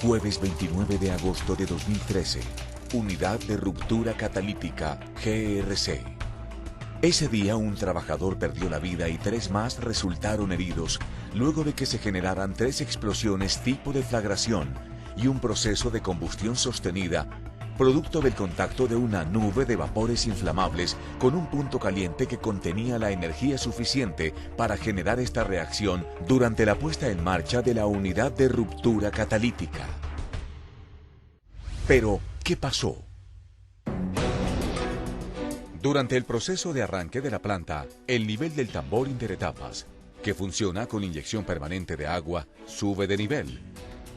Jueves 29 de agosto de 2013. Unidad de Ruptura Catalítica, GRC. Ese día un trabajador perdió la vida y 3 más resultaron heridos, luego de que se generaran 3 explosiones tipo deflagración y un proceso de combustión sostenida, producto del contacto de una nube de vapores inflamables con un punto caliente que contenía la energía suficiente para generar esta reacción durante la puesta en marcha de la unidad de ruptura catalítica. Pero, ¿qué pasó? Durante el proceso de arranque de la planta, el nivel del tambor interetapas, que funciona con inyección permanente de agua, sube de nivel,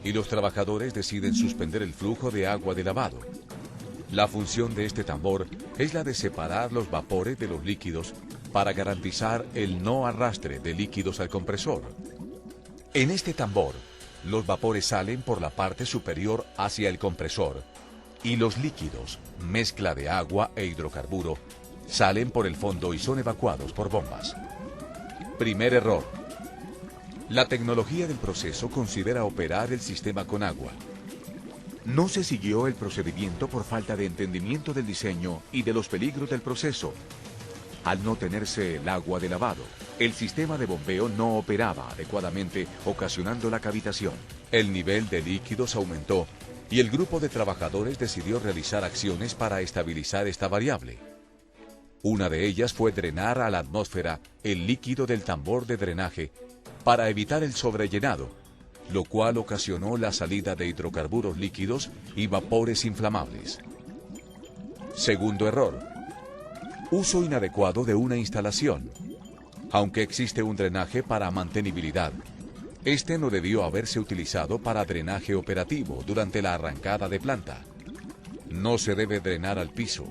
y los trabajadores deciden suspender el flujo de agua de lavado. La función de este tambor es la de separar los vapores de los líquidos para garantizar el no arrastre de líquidos al compresor. En este tambor, los vapores salen por la parte superior hacia el compresor y los líquidos, mezcla de agua e hidrocarburo, salen por el fondo y son evacuados por bombas. Primer error. La tecnología del proceso considera operar el sistema con agua. No se siguió el procedimiento por falta de entendimiento del diseño y de los peligros del proceso. Al no tenerse el agua de lavado, el sistema de bombeo no operaba adecuadamente, ocasionando la cavitación. El nivel de líquidos aumentó y el grupo de trabajadores decidió realizar acciones para estabilizar esta variable. Una de ellas fue drenar a la atmósfera el líquido del tambor de drenaje para evitar el sobrellenado, lo cual ocasionó la salida de hidrocarburos líquidos y vapores inflamables. Segundo error. Uso inadecuado de una instalación. Aunque existe un drenaje para mantenibilidad, este no debió haberse utilizado para drenaje operativo durante la arrancada de planta. No se debe drenar al piso.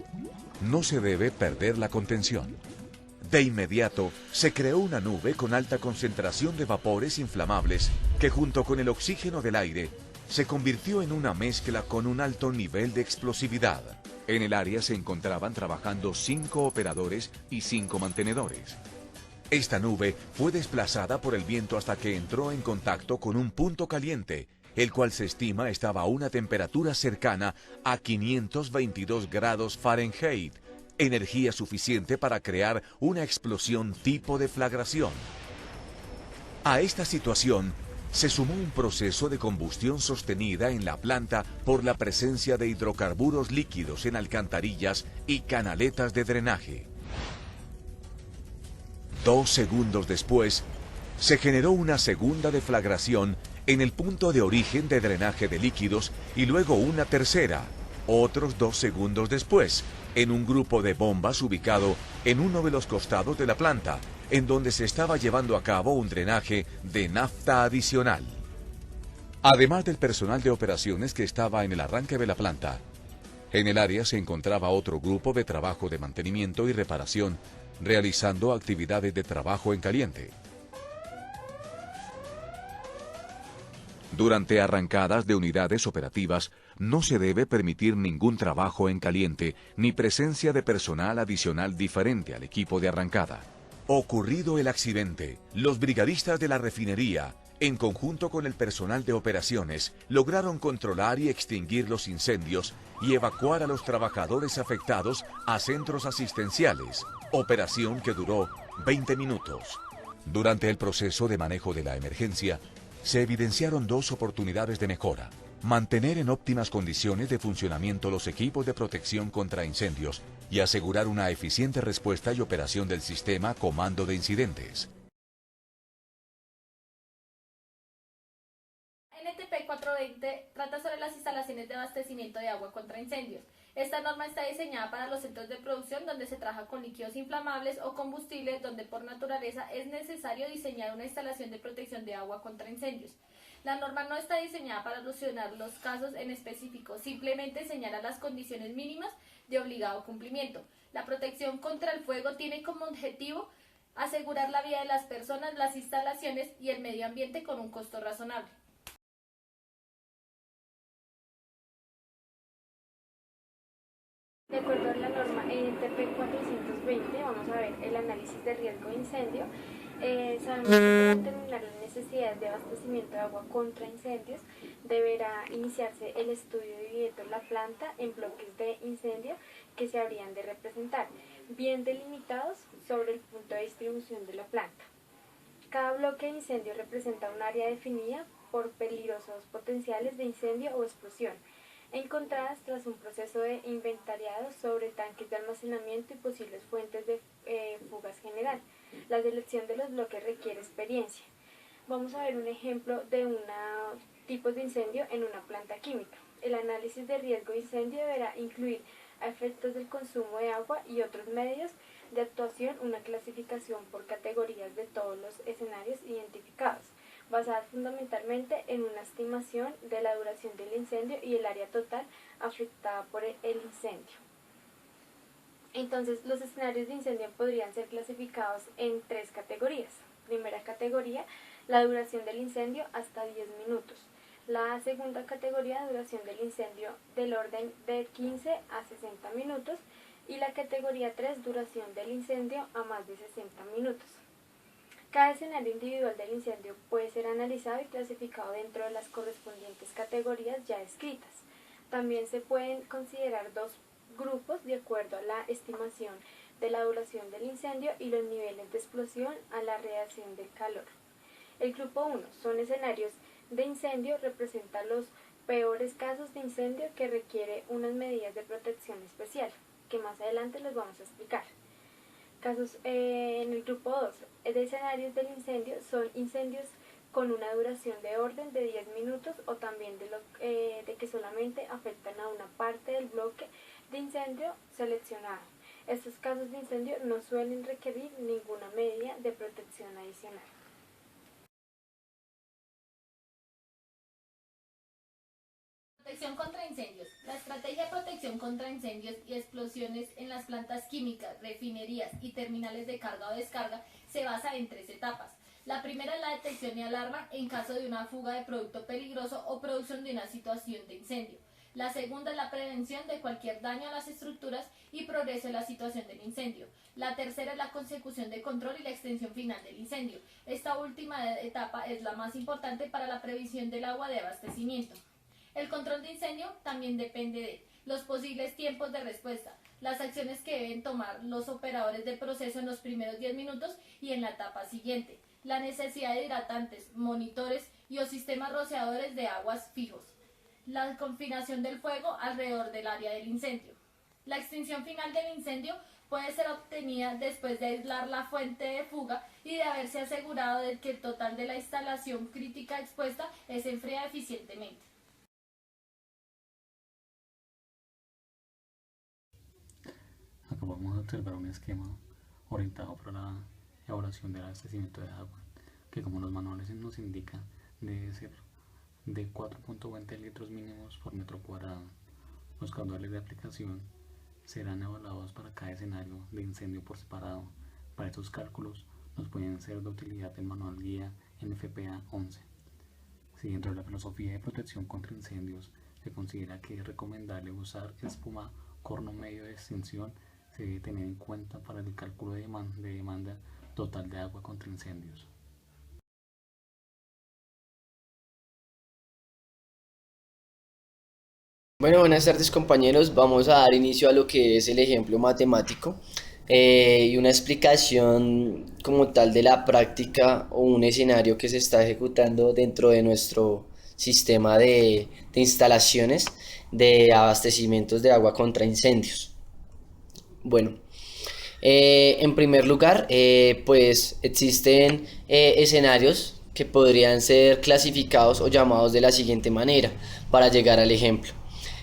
No se debe perder la contención. De inmediato, se creó una nube con alta concentración de vapores inflamables que junto con el oxígeno del aire se convirtió en una mezcla con un alto nivel de explosividad. En el área se encontraban trabajando 5 operadores y 5 mantenedores. Esta nube fue desplazada por el viento hasta que entró en contacto con un punto caliente, el cual se estima estaba a una temperatura cercana a 522 grados Fahrenheit, energía suficiente para crear una explosión tipo deflagración. A esta situación se sumó un proceso de combustión sostenida en la planta por la presencia de hidrocarburos líquidos en alcantarillas y canaletas de drenaje. 2 segundos después, se generó una segunda deflagración en el punto de origen de drenaje de líquidos y luego una tercera, otros 2 segundos después, en un grupo de bombas ubicado en uno de los costados de la planta, en donde se estaba llevando a cabo un drenaje de nafta adicional. Además del personal de operaciones que estaba en el arranque de la planta, en el área se encontraba otro grupo de trabajo de mantenimiento y reparación, realizando actividades de trabajo en caliente. Durante arrancadas de unidades operativas, no se debe permitir ningún trabajo en caliente ni presencia de personal adicional diferente al equipo de arrancada. Ocurrido el accidente, los brigadistas de la refinería, en conjunto con el personal de operaciones, lograron controlar y extinguir los incendios y evacuar a los trabajadores afectados a centros asistenciales, operación que duró 20 minutos. Durante el proceso de manejo de la emergencia, se evidenciaron 2 oportunidades de mejora. Mantener en óptimas condiciones de funcionamiento los equipos de protección contra incendios y asegurar una eficiente respuesta y operación del sistema comando de incidentes. NTP 420 trata sobre las instalaciones de abastecimiento de agua contra incendios. Esta norma está diseñada para los centros de producción donde se trabaja con líquidos inflamables o combustibles, donde por naturaleza es necesario diseñar una instalación de protección de agua contra incendios. La norma no está diseñada para solucionar los casos en específico, simplemente señala las condiciones mínimas de obligado cumplimiento. La protección contra el fuego tiene como objetivo asegurar la vida de las personas, las instalaciones y el medio ambiente con un costo razonable. De acuerdo a la norma NTP 420, vamos a ver el análisis de riesgo de incendio. Sabemos que para determinar las necesidades de abastecimiento de agua contra incendios deberá iniciarse el estudio dividiendo la planta en bloques de incendio que se habrían de representar, bien delimitados sobre el punto de distribución de la planta. Cada bloque de incendio representa un área definida por peligrosos potenciales de incendio o explosión, encontradas tras un proceso de inventariado sobre tanques de almacenamiento y posibles fuentes de fugas general. La selección de los bloques requiere experiencia. Vamos a ver un ejemplo de tipos de incendio en una planta química. El análisis de riesgo de incendio deberá incluir a efectos del consumo de agua y otros medios de actuación una clasificación por categorías de todos los escenarios identificados, basada fundamentalmente en una estimación de la duración del incendio y el área total afectada por el incendio. Entonces, los escenarios de incendio podrían ser clasificados en 3 categorías. Primera categoría, la duración del incendio hasta 10 minutos. La segunda categoría, duración del incendio del orden de 15 a 60 minutos. Y la categoría 3, duración del incendio a más de 60 minutos. Cada escenario individual del incendio puede ser analizado y clasificado dentro de las correspondientes categorías ya descritas. También se pueden considerar 2 grupos de acuerdo a la estimación de la duración del incendio y los niveles de explosión a la radiación del calor. El grupo 1 son escenarios de incendio, representa los peores casos de incendio que requiere unas medidas de protección especial, que más adelante los vamos a explicar. Casos en el grupo 2 de escenarios del incendio son incendios con una duración de orden de 10 minutos o también de que solamente afectan a una parte del bloque de incendio seleccionado. Estos casos de incendio no suelen requerir ninguna medida de protección adicional. Protección contra incendios. La estrategia de protección contra incendios y explosiones en las plantas químicas, refinerías y terminales de carga o descarga se basa en 3 etapas. La primera es la detección y alarma en caso de una fuga de producto peligroso o producción de una situación de incendio. La segunda es la prevención de cualquier daño a las estructuras y progreso de la situación del incendio. La tercera es la consecución de control y la extensión final del incendio. Esta última etapa es la más importante para la previsión del agua de abastecimiento. El control de incendio también depende de los posibles tiempos de respuesta, las acciones que deben tomar los operadores del proceso en los primeros 10 minutos y en la etapa siguiente, la necesidad de hidratantes, monitores y o sistemas rociadores de aguas fijos, la confinación del fuego alrededor del área del incendio. La extinción final del incendio puede ser obtenida después de aislar la fuente de fuga y de haberse asegurado de que el total de la instalación crítica expuesta se enfría eficientemente. Acá vamos a observar un esquema orientado para la elaboración del abastecimiento de agua, que como los manuales nos indican, debe ser de 4.20 litros mínimos por metro cuadrado. Los caudales de aplicación serán evaluados para cada escenario de incendio por separado. Para estos cálculos nos pueden ser de utilidad el manual guía NFPA 11. Si dentro de la filosofía de protección contra incendios se considera que es recomendable usar espuma corno medio de extinción, se debe tener en cuenta para el cálculo de demanda total de agua contra incendios. Bueno, buenas tardes compañeros, vamos a dar inicio a lo que es el ejemplo matemático y una explicación como tal de la práctica o un escenario que se está ejecutando dentro de nuestro sistema de instalaciones de abastecimientos de agua contra incendios. Bueno, en primer lugar, pues existen escenarios que podrían ser clasificados o llamados de la siguiente manera para llegar al ejemplo.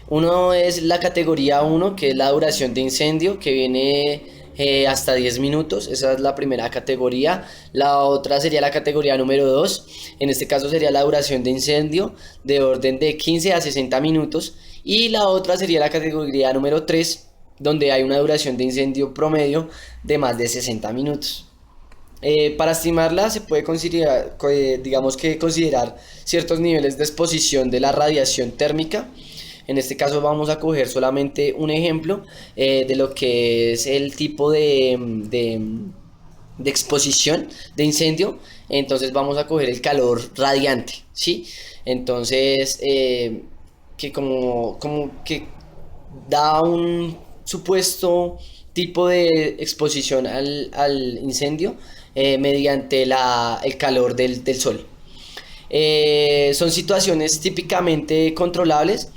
Uno es la categoría 1, que es la duración de incendio, que viene hasta 10 minutos, esa es la primera categoría. La otra sería la categoría número 2, en este caso sería la duración de incendio de orden de 15 a 60 minutos. Y la otra sería la categoría número 3, donde hay una duración de incendio promedio de más de 60 minutos. Para estimarla se puede considerar, considerar ciertos niveles de exposición de la radiación térmica. En este caso vamos a coger solamente un ejemplo de lo que es el tipo de de exposición de incendio, entonces vamos a coger el calor radiante, ¿sí? Entonces, como que da un supuesto tipo de exposición al incendio mediante el calor del sol. Son situaciones típicamente controlables,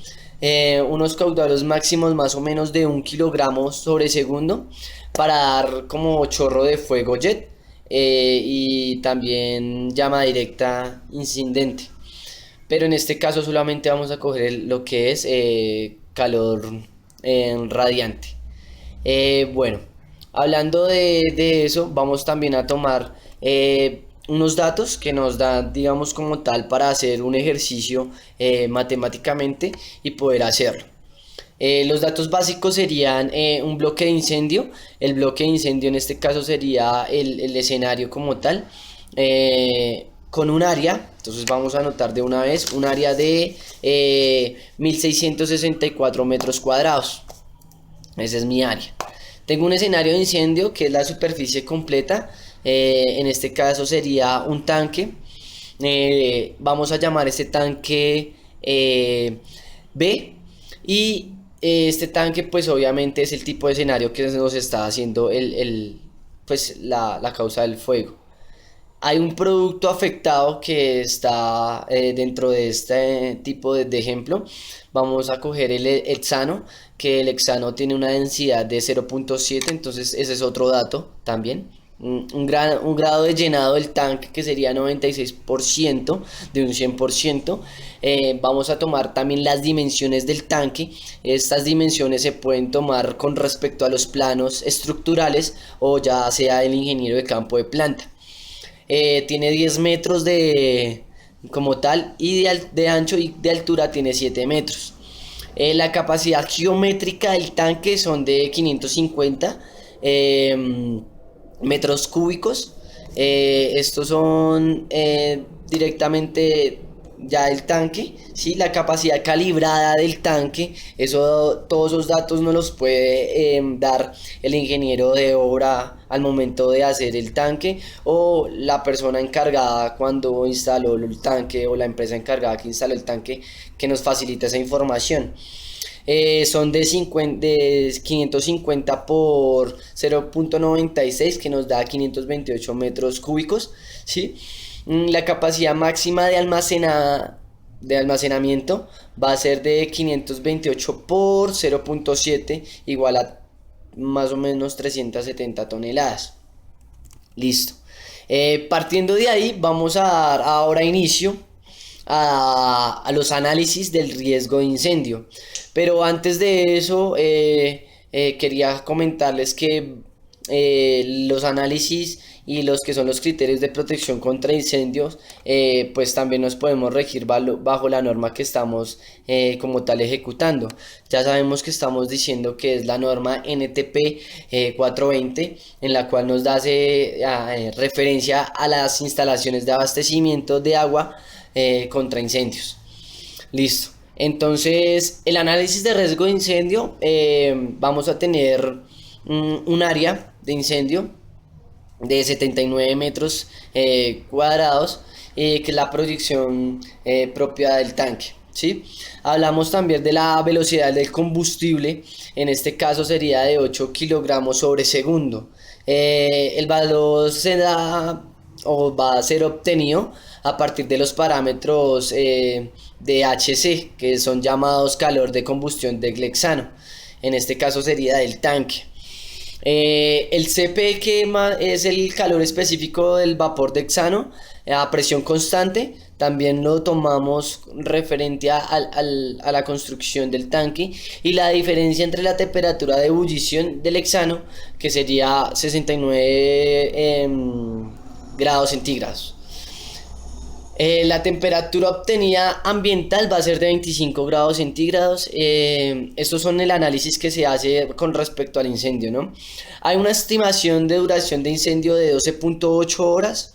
unos caudales máximos más o menos de 1 kilogramo sobre segundo para dar como chorro de fuego jet y también llama directa incidente. Pero en este caso solamente vamos a coger lo que es calor radiante. Bueno, hablando de eso, vamos también a tomar unos datos que nos dan, digamos, como tal para hacer un ejercicio matemáticamente y poder hacerlo. Los datos básicos serían un bloque de incendio. El bloque de incendio en este caso sería el escenario como tal, con un área. Entonces vamos a anotar de una vez un área de 1664 metros cuadrados. Ese es mi área. Tengo un escenario de incendio que es la superficie completa. En este caso sería un tanque. Vamos a llamar este tanque B. Y este tanque pues obviamente es el tipo de escenario que nos está haciendo pues, la causa del fuego. Hay un producto afectado que está dentro de este tipo de ejemplo. Vamos a coger el hexano, que el hexano tiene una densidad de 0.7, entonces ese es otro dato también. Un grado de llenado del tanque que sería 96% de un 100%. Vamos a tomar también las dimensiones del tanque. Estas dimensiones se pueden tomar con respecto a los planos estructurales o ya sea el ingeniero de campo de planta. Tiene 10 metros como tal y de ancho y de altura tiene 7 metros. La capacidad geométrica del tanque son de 550 metros cúbicos. Estos son directamente ya el tanque, ¿sí? La capacidad calibrada del tanque, todos esos datos nos los puede dar el ingeniero de obra al momento de hacer el tanque o la persona encargada cuando instaló el tanque o la empresa encargada que instaló el tanque, que nos facilita esa información. Son de 550 por 0.96 que nos da 528 metros cúbicos, ¿sí? La capacidad máxima de almacenamiento va a ser de 528 por 0.7 igual a más o menos 370 toneladas. Listo. Partiendo de ahí vamos a dar ahora inicio a los análisis del riesgo de incendio. Pero antes de eso quería comentarles que los análisis y los que son los criterios de protección contra incendios pues también nos podemos regir bajo la norma que estamos como tal ejecutando. Ya sabemos que estamos diciendo que es la norma NTP 420, en la cual nos da referencia a las instalaciones de abastecimiento de agua contra incendios. Listo. Entonces el análisis de riesgo de incendio, vamos a tener un área de incendio de 79 metros cuadrados, que es la proyección propia del tanque, ¿sí? Hablamos también de la velocidad del combustible. En este caso sería de 8 kilogramos sobre segundo. El valor se da o va a ser obtenido a partir de los parámetros de HC, que son llamados calor de combustión del hexano. En este caso sería del tanque. El CP, que es el calor específico del vapor de hexano a presión constante, también lo tomamos referente a la construcción del tanque, y la diferencia entre la temperatura de ebullición del hexano, que sería 69 grados centígrados. La temperatura obtenida ambiental va a ser de 25 grados centígrados. Estos son el análisis que se hace con respecto al incendio, ¿no? Hay una estimación de duración de incendio de 12.8 horas,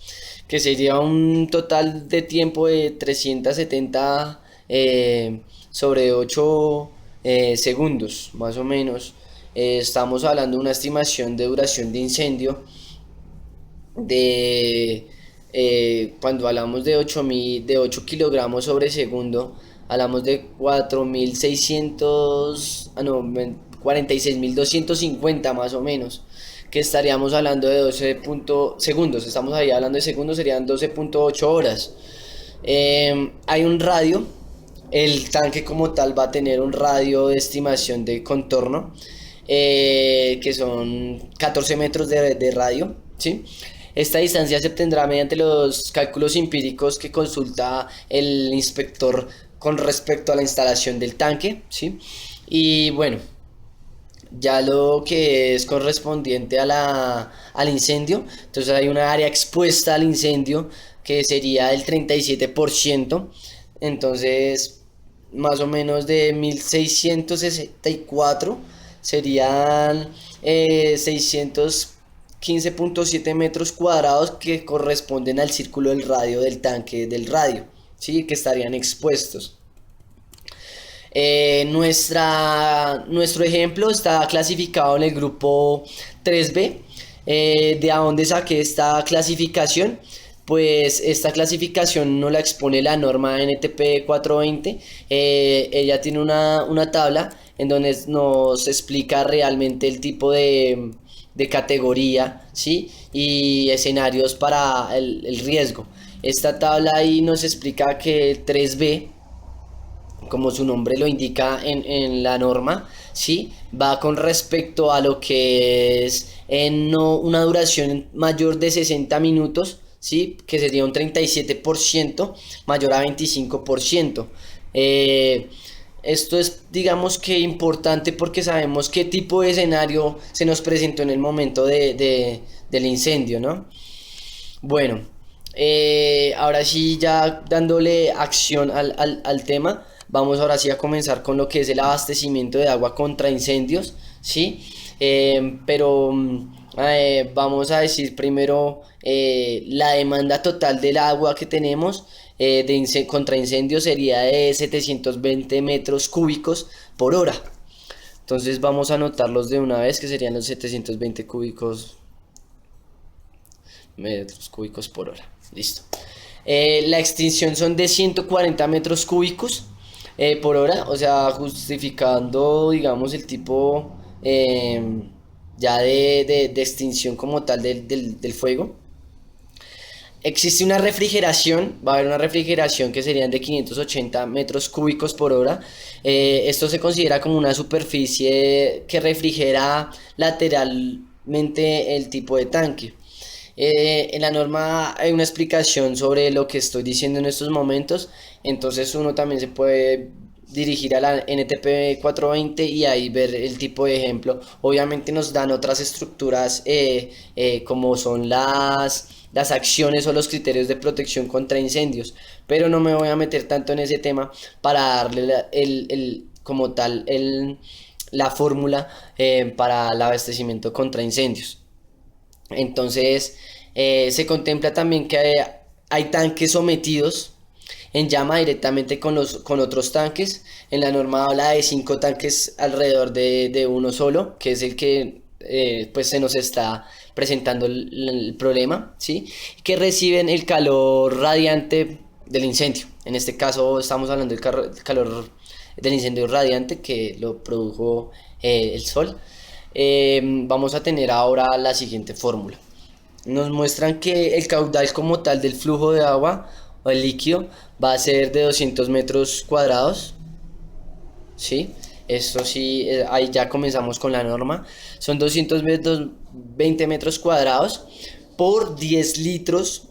que sería un total de tiempo de 370 sobre 8 segundos, más o menos. Estamos hablando de una estimación de duración de incendio de cuando hablamos de 8 kilogramos sobre segundo, hablamos de 4.600, 46.250 más o menos, que estaríamos hablando de 12 segundos, estamos ahí hablando de segundos, serían 12.8 horas. Hay un radio, el tanque como tal va a tener un radio de estimación de contorno, que son 14 metros de radio, ¿sí? Esta distancia se obtendrá mediante los cálculos empíricos que consulta el inspector con respecto a la instalación del tanque, ¿sí? Y bueno, ya lo que es correspondiente al incendio, entonces hay una área expuesta al incendio que sería el 37%, entonces más o menos de 1.664 serían 615.7 metros cuadrados que corresponden al círculo del radio del tanque del radio, ¿sí? Que estarían expuestos. Nuestro ejemplo está clasificado en el grupo 3B. ¿De dónde saqué esta clasificación? Pues esta clasificación no la expone la norma NTP 420. Ella tiene una tabla en donde nos explica realmente el tipo de categoría, ¿sí? Y escenarios para el riesgo. Esta tabla ahí nos explica que el 3B, como su nombre lo indica en la norma, ¿sí? Va con respecto a lo que es una duración mayor de 60 minutos, ¿sí? Que sería un 37% mayor a 25%. Esto es, digamos que importante porque sabemos qué tipo de escenario se nos presentó en el momento del incendio, ¿no? Bueno, ahora sí, ya dándole acción al tema, vamos ahora sí a comenzar con lo que es el abastecimiento de agua contra incendios, ¿sí? Pero vamos a decir primero la demanda total del agua que tenemos contra incendios sería de 720 metros cúbicos por hora. Entonces vamos a anotarlos de una vez, que serían los 720 metros cúbicos por hora. Listo. La extinción son de 140 metros cúbicos por hora, o sea, justificando, digamos, el tipo ya de extinción como tal del fuego. Existe una refrigeración, va a haber una refrigeración que serían de 580 metros cúbicos por hora. Esto se considera como una superficie que refrigera lateralmente el tipo de tanque. En la norma hay una explicación sobre lo que estoy diciendo en estos momentos, entonces uno también se puede dirigir a la NTP 420 y ahí ver el tipo de ejemplo. Obviamente nos dan otras estructuras como son las acciones o los criterios de protección contra incendios, pero no me voy a meter tanto en ese tema para darle como tal la fórmula para el abastecimiento contra incendios. Entonces se contempla también que hay tanques sometidos en llama directamente con otros tanques. En la norma habla de 5 tanques alrededor de uno solo, que es el que pues se nos está presentando el problema, ¿sí? Que reciben el calor radiante del incendio. En este caso estamos hablando del calor del incendio radiante que lo produjo el sol. Vamos a tener ahora la siguiente fórmula. Nos muestran que el caudal como tal del flujo de agua o el líquido va a ser de 200 metros cuadrados, ¿sí? Esto sí, ahí ya comenzamos con la norma. Son 220 metros cuadrados por 10 litros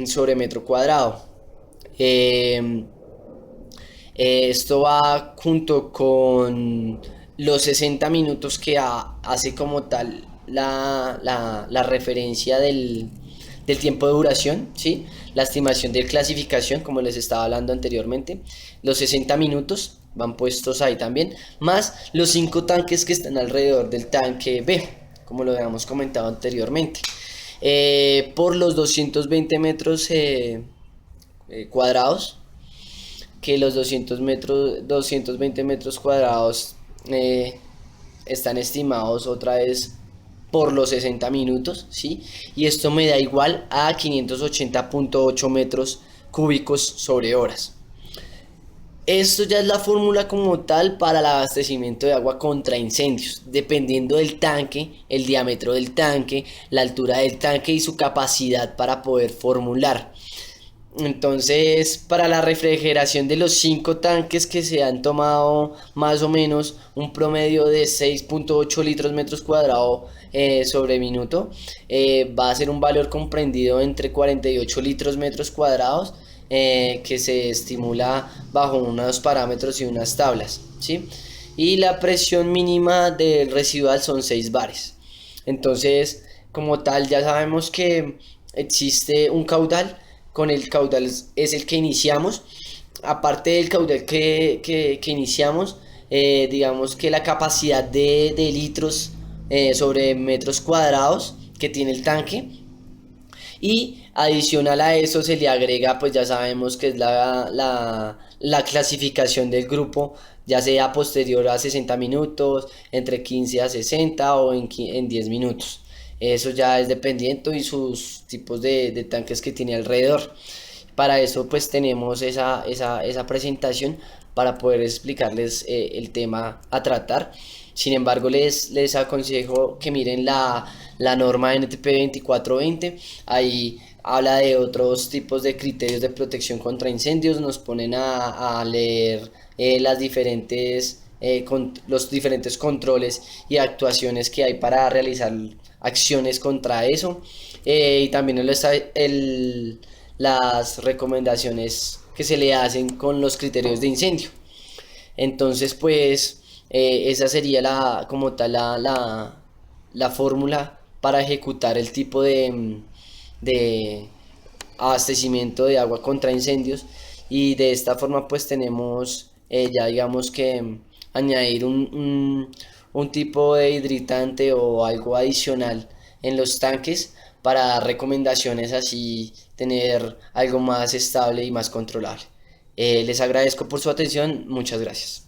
sobre metro cuadrado. Esto va junto con los 60 minutos que hace como tal la referencia del tiempo de duración, ¿sí? La estimación de clasificación, como les estaba hablando anteriormente. Los 60 minutos van puestos ahí también, más los 5 tanques que están alrededor del tanque B, como lo habíamos comentado anteriormente. Por los 220 metros cuadrados, que los 220 metros cuadrados están estimados otra vez por los 60 minutos, ¿sí? Y esto me da igual a 580.8 metros cúbicos sobre horas. Esto ya es la fórmula como tal para el abastecimiento de agua contra incendios, dependiendo del tanque, el diámetro del tanque, la altura del tanque y su capacidad para poder formular. Entonces, para la refrigeración de los 5 tanques que se han tomado más o menos un promedio de 6.8 litros metros cuadrados sobre minuto, va a ser un valor comprendido entre 48 litros metros cuadrados que se estimula bajo unos parámetros y unas tablas, ¿sí? Y la presión mínima del residual son 6 bares. Entonces, como tal, ya sabemos que existe un caudal. Con el caudal es el que iniciamos. Aparte del caudal que iniciamos, digamos que la capacidad de litros sobre metros cuadrados que tiene el tanque, y adicional a eso se le agrega, pues ya sabemos que es la clasificación del grupo, ya sea posterior a 60 minutos, entre 15 a 60 o en 10 minutos. Eso ya es dependiente y sus tipos de tanques que tiene alrededor. Para eso pues tenemos esa presentación para poder explicarles el tema a tratar. Sin embargo, les aconsejo que miren la norma NTP 2420. Ahí habla de otros tipos de criterios de protección contra incendios. Nos ponen a leer los diferentes controles y actuaciones que hay para realizar acciones contra eso. Y también las recomendaciones que se le hacen con los criterios de incendio. Entonces, pues, esa sería como tal la fórmula para ejecutar el tipo de abastecimiento de agua contra incendios. Y de esta forma pues tenemos ya digamos que añadir un tipo de hidratante o algo adicional en los tanques para dar recomendaciones, así tener algo más estable y más controlable. Les agradezco por su atención, muchas gracias.